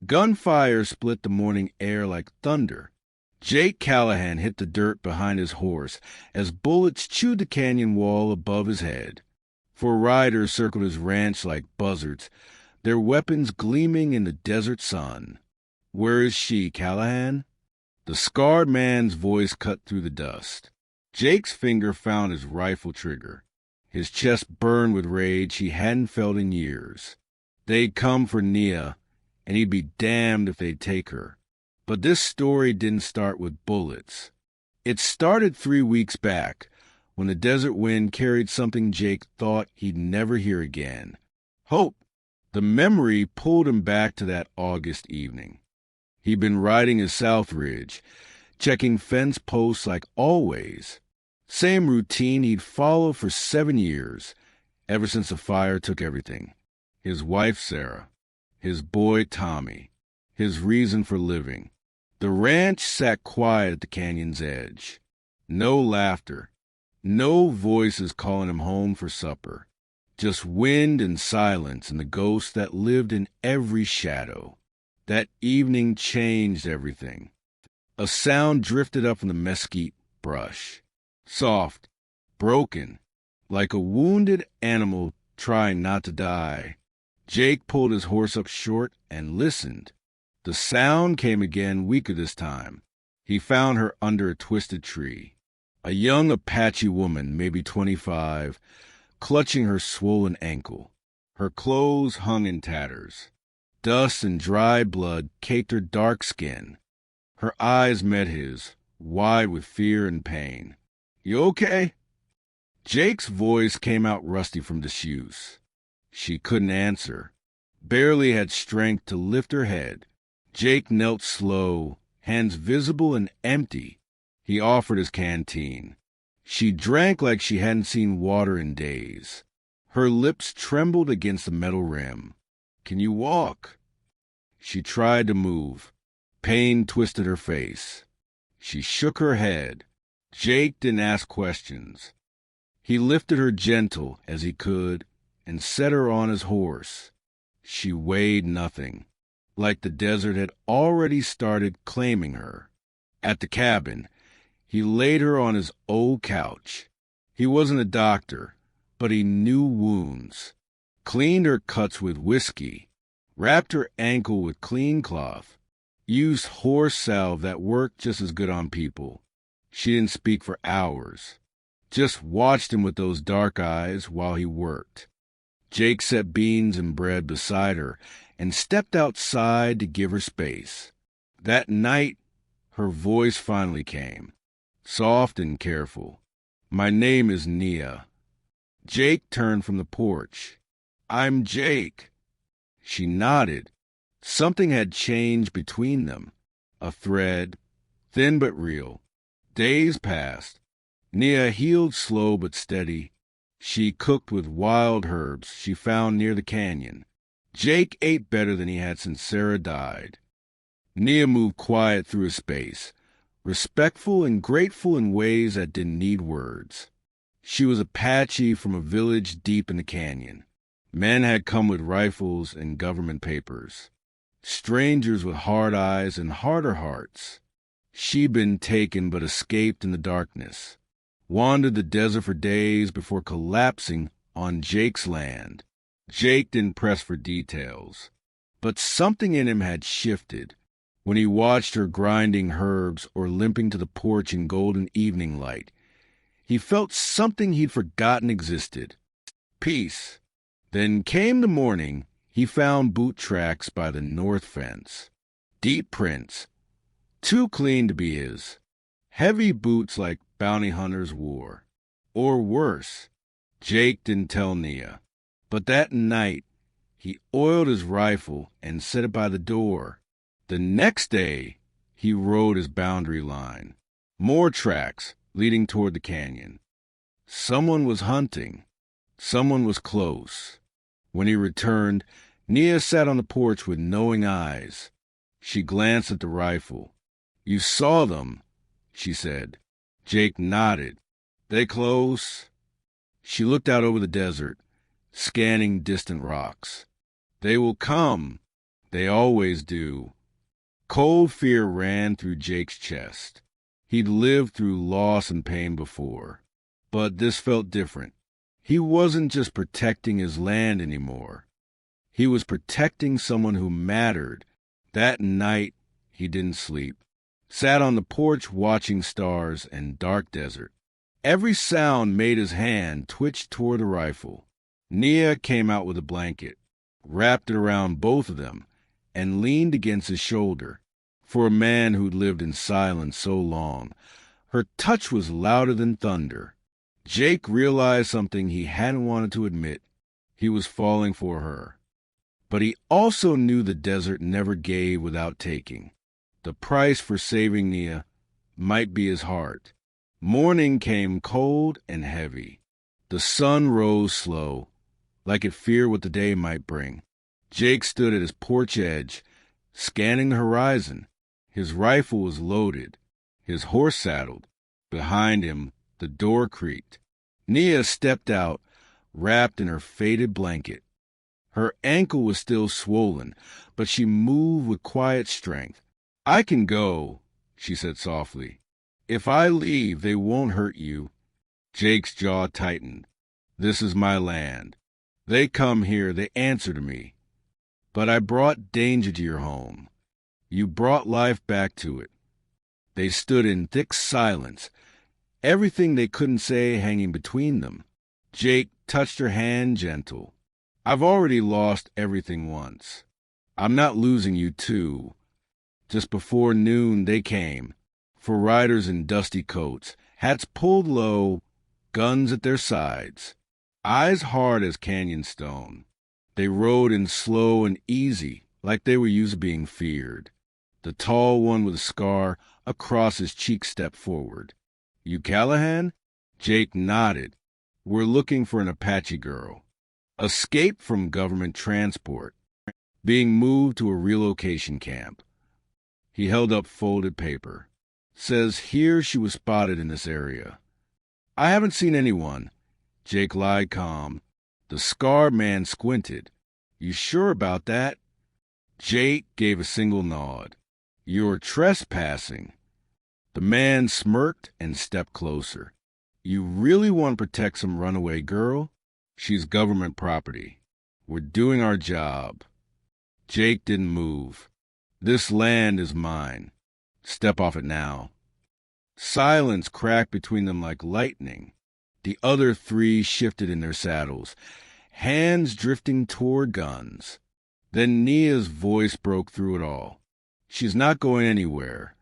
Gunfire split the morning air like thunder. Jake Callahan hit the dirt behind his horse as bullets chewed the canyon wall above his head. Four riders circled his ranch like buzzards, their weapons gleaming in the desert sun. "Where is she, Callahan?" The scarred man's voice cut through the dust. Jake's finger found his rifle trigger. His chest burned with rage he hadn't felt in years. They'd come for Nia, and he'd be damned if they'd take her. But this story didn't start with bullets. It started 3 weeks back, when the desert wind carried something Jake thought he'd never hear again. Hope. The memory pulled him back to that August evening. He'd been riding his South Ridge, checking fence posts like always. Same routine he'd followed for 7 years, ever since the fire took everything. His wife, Sarah. His boy, Tommy. His reason for living. The ranch sat quiet at the canyon's edge. No laughter. No voices calling him home for supper. Just wind and silence and the ghosts that lived in every shadow. That evening changed everything. A sound drifted up from the mesquite brush. Soft, broken, like a wounded animal trying not to die. Jake pulled his horse up short and listened. The sound came again, weaker this time. He found her under a twisted tree. A young Apache woman, maybe 25, clutching her swollen ankle. Her clothes hung in tatters. Dust and dried blood caked her dark skin. Her eyes met his, wide with fear and pain. "You okay?" Jake's voice came out rusty from disuse. She couldn't answer, barely had strength to lift her head. Jake knelt slow, hands visible and empty. He offered his canteen. She drank like she hadn't seen water in days. Her lips trembled against the metal rim. "Can you walk?" She tried to move. Pain twisted her face. She shook her head. Jake didn't ask questions. He lifted her gentle as he could and set her on his horse. She weighed nothing, like the desert had already started claiming her. At the cabin, he laid her on his old couch. He wasn't a doctor, but he knew wounds. Cleaned her cuts with whiskey. Wrapped her ankle with clean cloth. Used horse salve that worked just as good on people. She didn't speak for hours. Just watched him with those dark eyes while he worked. Jake set beans and bread beside her and stepped outside to give her space. That night, her voice finally came, soft and careful. "My name is Nia." Jake turned from the porch. "I'm Jake." She nodded. Something had changed between them. A thread, thin but real. Days passed. Nia healed slow but steady. She cooked with wild herbs she found near the canyon. Jake ate better than he had since Sarah died. Nia moved quiet through his space, respectful and grateful in ways that didn't need words. She was Apache from a village deep in the canyon. Men had come with rifles and government papers. Strangers with hard eyes and harder hearts. She'd been taken but escaped in the darkness. Wandered the desert for days before collapsing on Jake's land. Jake didn't press for details. But something in him had shifted when he watched her grinding herbs or limping to the porch in golden evening light. He felt something he'd forgotten existed. Peace. Then came the morning. He found boot tracks by the north fence. Deep prints. Too clean to be his. Heavy boots like bounty hunters wore. Or worse. Jake didn't tell Nia. But that night, he oiled his rifle and set it by the door. The next day, he rode his boundary line. More tracks leading toward the canyon. Someone was hunting. Someone was close. When he returned, Nia sat on the porch with knowing eyes. She glanced at the rifle. "You saw them," she said. Jake nodded. "They close?" She looked out over the desert, scanning distant rocks. "They will come. They always do. Cold fear ran through Jake's chest. He'd lived through loss and pain before, but this felt different. He wasn't just protecting his land anymore. He was protecting someone who mattered. That night, he didn't sleep. Sat on the porch watching stars and dark desert. Every sound made his hand twitch toward the rifle. Nia came out with a blanket, wrapped it around both of them, and leaned against his shoulder. For a man who'd lived in silence so long, her touch was louder than thunder. Jake realized something he hadn't wanted to admit. He was falling for her. But he also knew the desert never gave without taking. The price for saving Nia might be his heart. Morning came cold and heavy. The sun rose slow, like it feared what the day might bring. Jake stood at his porch edge, scanning the horizon. His rifle was loaded, his horse saddled. Behind him, the door creaked. Nia stepped out, wrapped in her faded blanket. Her ankle was still swollen, but she moved with quiet strength. "I can go," she said softly. "If I leave, they won't hurt you." Jake's jaw tightened. "This is my land. They come here, they answer to me. But I brought danger to your home. You brought life back to it." They stood in thick silence, everything they couldn't say hanging between them. Jake touched her hand gentle. "I've already lost everything once. I'm not losing you too." Just before noon they came, for riders in dusty coats, hats pulled low, guns at their sides, eyes hard as canyon stone. They rode in slow and easy, like they were used to being feared. The tall one with a scar across his cheek stepped forward. "You Callahan?" Jake nodded. "We're looking for an Apache girl. Escaped from government transport. Being moved to a relocation camp." He held up folded paper. "Says here she was spotted in this area." "I haven't seen anyone." Jake lied calm. The scarred man squinted. "You sure about that?" Jake gave a single nod. "You're trespassing." The man smirked and stepped closer. "You really want to protect some runaway girl? She's government property. We're doing our job." Jake didn't move. "This land is mine. Step off it now." Silence cracked between them like lightning. The other three shifted in their saddles, hands drifting toward guns. Then Nia's voice broke through it all. "She's not going anywhere."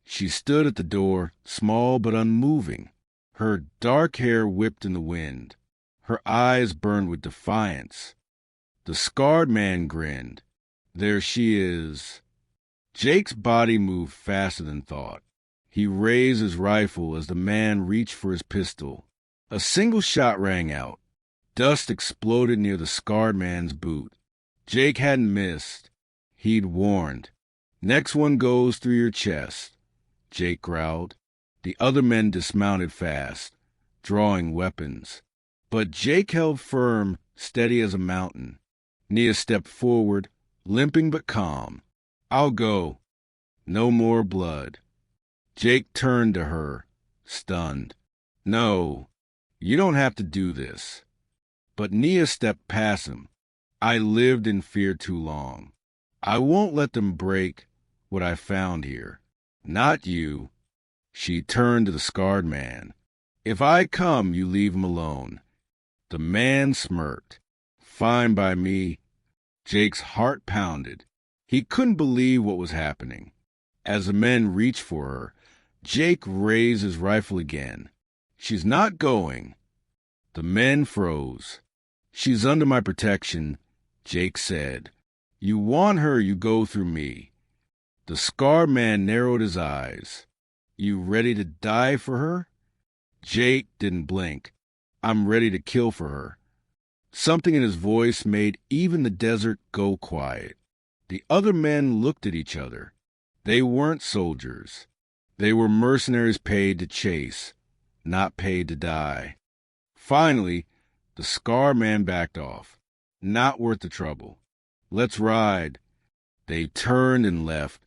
She stood at the door, small but unmoving. Her dark hair whipped in the wind. Her eyes burned with defiance. The scarred man grinned. "There she is." Jake's body moved faster than thought. He raised his rifle as the man reached for his pistol. A single shot rang out. Dust exploded near the scarred man's boot. Jake hadn't missed. He'd warned. "Next one goes through your chest," Jake growled. The other men dismounted fast, drawing weapons. But Jake held firm, steady as a mountain. Nia stepped forward, limping but calm. "I'll go. No more blood." Jake turned to her, stunned. "No, you don't have to do this." But Nia stepped past him. "I lived in fear too long. I won't let them break what I found here. Not you." She turned to the scarred man. "If I come, you leave him alone." The man smirked. "Fine by me." Jake's heart pounded. He couldn't believe what was happening. As the men reached for her, Jake raised his rifle again. "She's not going." The men froze. "She's under my protection," Jake said. "You want her, you go through me." The scarred man narrowed his eyes. "You ready to die for her?" Jake didn't blink. "I'm ready to kill for her." Something in his voice made even the desert go quiet. The other men looked at each other. They weren't soldiers. They were mercenaries paid to chase, not paid to die. Finally, the scar man backed off. "Not worth the trouble. Let's ride." They turned and left,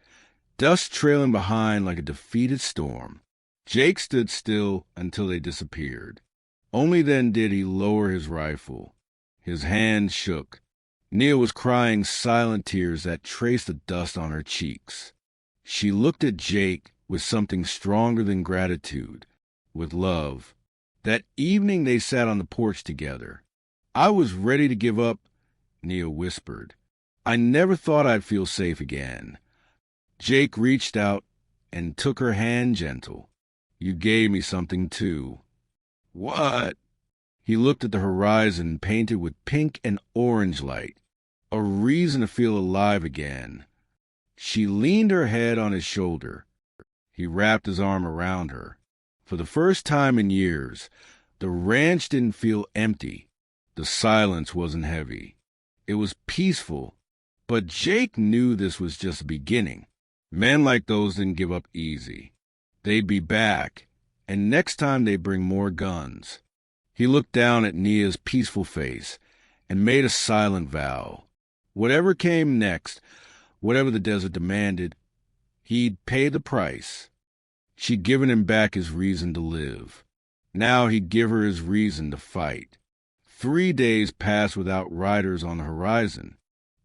dust trailing behind like a defeated storm. Jake stood still until they disappeared. Only then did he lower his rifle. His hand shook. Nia was crying silent tears that traced the dust on her cheeks. She looked at Jake with something stronger than gratitude, with love. That evening they sat on the porch together. "I was ready to give up," Nia whispered. "I never thought I'd feel safe again." Jake reached out and took her hand gentle. "You gave me something, too." "What?" He looked at the horizon painted with pink and orange light. "A reason to feel alive again." She leaned her head on his shoulder. He wrapped his arm around her. For the first time in years, the ranch didn't feel empty. The silence wasn't heavy. It was peaceful. But Jake knew this was just the beginning. Men like those didn't give up easy. They'd be back, and next time they'd bring more guns. He looked down at Nia's peaceful face and made a silent vow. Whatever came next, whatever the desert demanded, he'd pay the price. She'd given him back his reason to live. Now he'd give her his reason to fight. 3 days passed without riders on the horizon.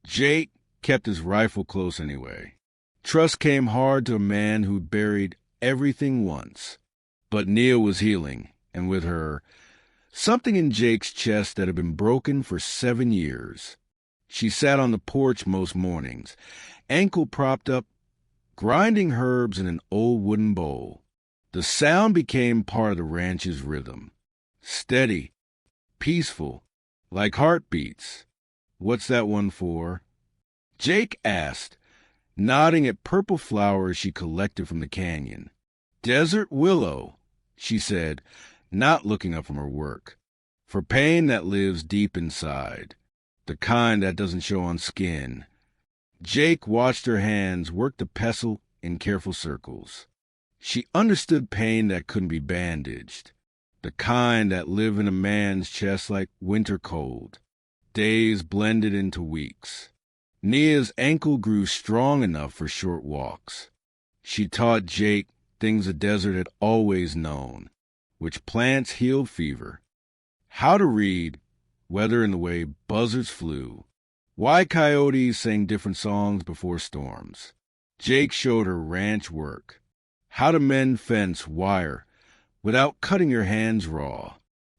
Jake kept his rifle close anyway. Trust came hard to a man who'd buried everything once. But Nia was healing, and with her, something in Jake's chest that had been broken for 7 years. She sat on the porch most mornings, ankle propped up, grinding herbs in an old wooden bowl. The sound became part of the ranch's rhythm. Steady, peaceful, like heartbeats. "What's that one for?" Jake asked, nodding at purple flowers she collected from the canyon. "Desert willow," she said, not looking up from her work. "For pain that lives deep inside. The kind that doesn't show on skin." Jake watched her hands work the pestle in careful circles. She understood pain that couldn't be bandaged. The kind that live in a man's chest like winter cold. Days blended into weeks. Nia's ankle grew strong enough for short walks. She taught Jake things the desert had always known, which plants healed fever, how to read weather in the way buzzards flew, why coyotes sang different songs before storms. Jake showed her ranch work, how to mend fence wire without cutting your hands raw,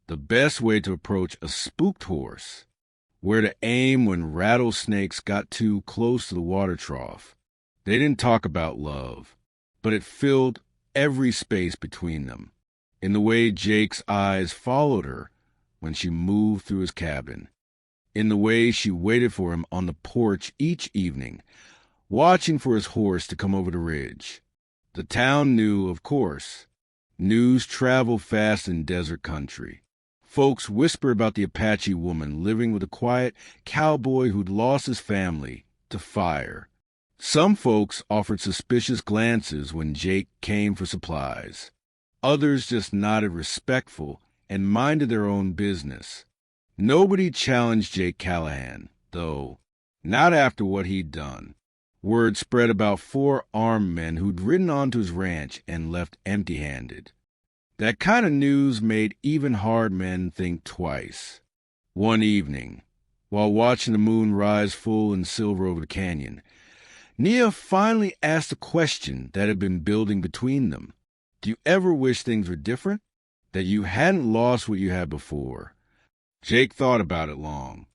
the best way to approach a spooked horse, where to aim when rattlesnakes got too close to the water trough. They didn't talk about love, but it filled every space between them, in the way Jake's eyes followed her when she moved through his cabin, in the way she waited for him on the porch each evening, watching for his horse to come over the ridge. The town knew, of course. News traveled fast in desert country. Folks whispered about the Apache woman living with a quiet cowboy who'd lost his family to fire. Some folks offered suspicious glances when Jake came for supplies. Others just nodded respectful and minded their own business. Nobody challenged Jake Callahan, though, not after what he'd done. Word spread about 4 armed men who'd ridden onto his ranch and left empty-handed. That kind of news made even hard men think twice. One evening, while watching the moon rise full and silver over the canyon, Nia finally asked a question that had been building between them. "Do you ever wish things were different? That you hadn't lost what you had before?" Jake thought about it long.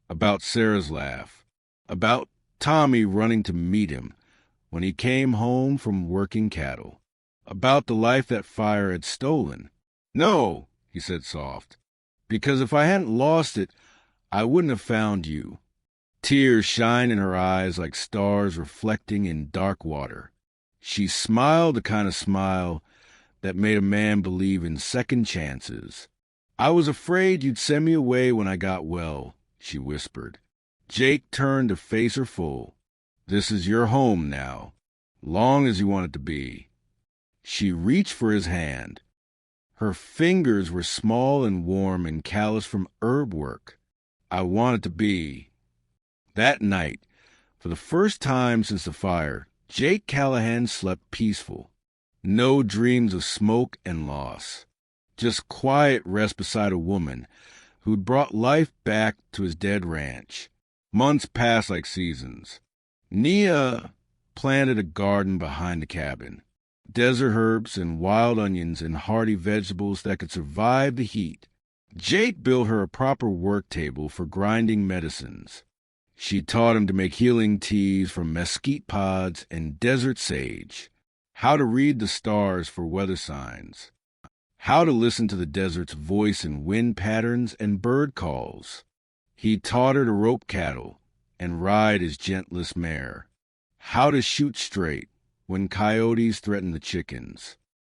About Sarah's laugh. About Tommy running to meet him when he came home from working cattle. About the life that fire had stolen. "No," he said soft, "because if I hadn't lost it, I wouldn't have found you." Tears shined in her eyes like stars reflecting in dark water. She smiled the kind of smile that made a man believe in second chances. "I was afraid you'd send me away when I got well," she whispered. Jake turned to face her full. "This is your home now, long as you want it to be." She reached for his hand. Her fingers were small and warm and calloused from herb work. "I want it to be." That night, For the first time since the fire, Jake Callahan slept peaceful. No dreams of smoke and loss. Just quiet rest beside a woman who'd brought life back to his dead ranch. Months passed like seasons. Nia planted a garden behind the cabin. Desert herbs and wild onions and hardy vegetables that could survive the heat. Jake built her a proper work table for grinding medicines. She taught him to make healing teas from mesquite pods and desert sage, how to read the stars for weather signs, how to listen to the desert's voice in wind patterns and bird calls. He taught her to rope cattle and ride his gentlest mare, how to shoot straight when coyotes threatened the chickens,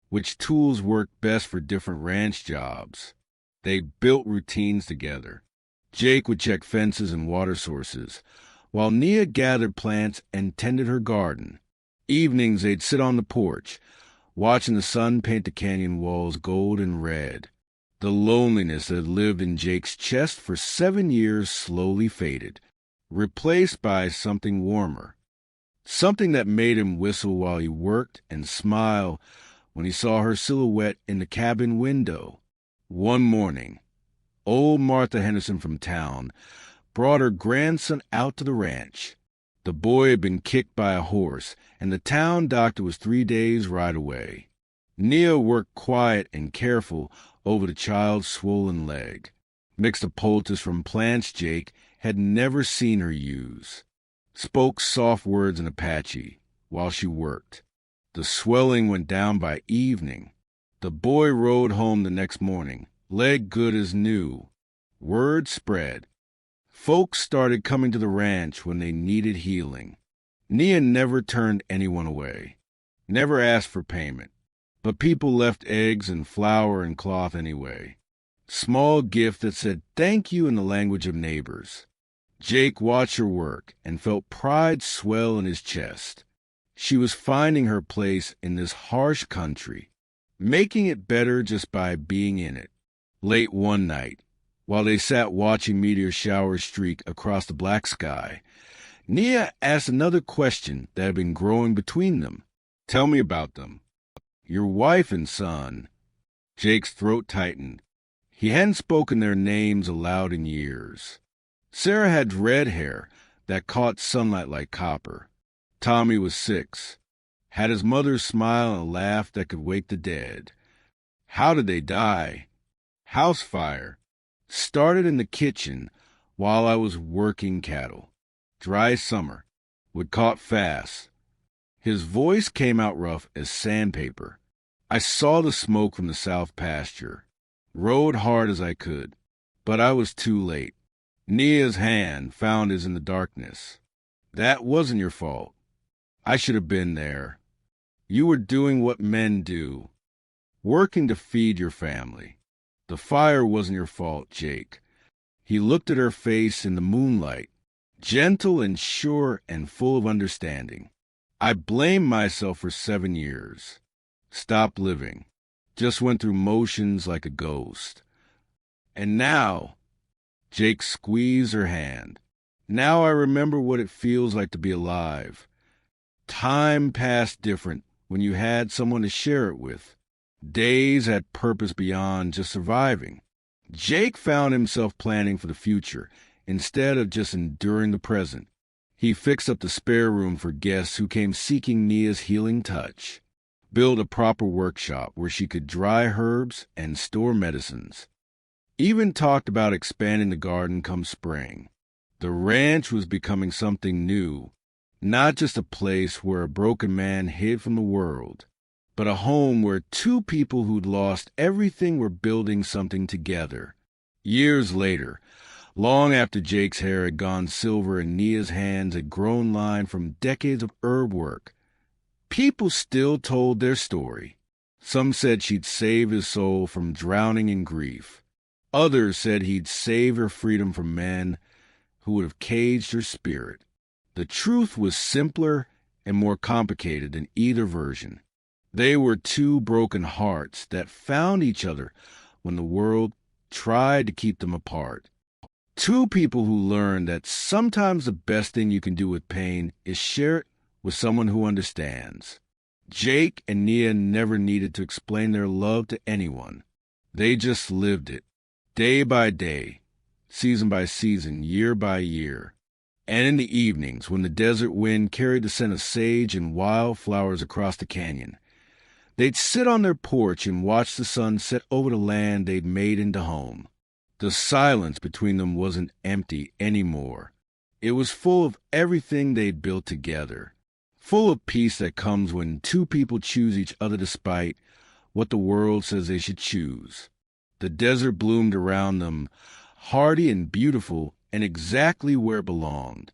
which tools worked best for different ranch jobs. They built routines together. Jake would check fences and water sources, while Nia gathered plants and tended her garden. Evenings they'd sit on the porch, watching the sun paint the canyon walls gold and red. The loneliness that had lived in Jake's chest for 7 years slowly faded, replaced by something warmer. Something that made him whistle while he worked and smile when he saw her silhouette in the cabin window. One morning, old Martha Henderson from town brought her grandson out to the ranch. The boy had been kicked by a horse, and the town doctor was 3 days' ride away. Nia worked quiet and careful over the child's swollen leg, mixed a poultice from plants Jake had never seen her use, spoke soft words in Apache while she worked. The swelling went down by evening. The boy rode home the next morning, leg good as new. Word spread. Folks started coming to the ranch when they needed healing. Nia never turned anyone away, never asked for payment, but people left eggs and flour and cloth anyway. Small gift that said thank you in the language of neighbors. Jake watched her work and felt pride swell in his chest. She was finding her place in this harsh country, making it better just by being in it. Late one night, while they sat watching meteor showers streak across the black sky, Nia asked another question that had been growing between them. Tell me about them. Your wife and son. Jake's throat tightened. He hadn't spoken their names aloud in years. Sarah had red hair that caught sunlight like copper. Tommy was 6, had his mother's smile and a laugh that could wake the dead. How did they die? House fire. Started in the kitchen while I was working cattle. Dry summer. Would caught fast. His voice came out rough as sandpaper. I saw the smoke from the south pasture. Rode hard as I could, but I was too late. Nia's hand found his in the darkness. That wasn't your fault. I should have been there. You were doing what men do, working to feed your family. The fire wasn't your fault, Jake. He looked at her face in the moonlight, gentle and sure and full of understanding. I blamed myself for 7 years. Stopped living. Just went through motions like a ghost. And now, Jake squeezed her hand. Now I remember what it feels like to be alive. Time passed different when you had someone to share it with. Days had purpose beyond just surviving. Jake found himself planning for the future instead of just enduring the present. He fixed up the spare room for guests who came seeking Nia's healing touch, built a proper workshop where she could dry herbs and store medicines. Even talked about expanding the garden come spring. The ranch was becoming something new, not just a place where a broken man hid from the world, but a home where two people who'd lost everything were building something together. Years later, long after Jake's hair had gone silver and Nia's hands had grown lined from decades of herb work, people still told their story. Some said she'd saved his soul from drowning in grief. Others said he'd saved her freedom from men who would have caged her spirit. The truth was simpler and more complicated than either version. They were two broken hearts that found each other when the world tried to keep them apart. Two people who learned that sometimes the best thing you can do with pain is share it with someone who understands. Jake and Nia never needed to explain their love to anyone. They just lived it, day by day, season by season, year by year. And in the evenings, when the desert wind carried the scent of sage and wildflowers across the canyon, they'd sit on their porch and watch the sun set over the land they'd made into home. The silence between them wasn't empty anymore. It was full of everything they'd built together, full of peace that comes when two people choose each other despite what the world says they should choose. The desert bloomed around them, hardy and beautiful, and exactly where it belonged.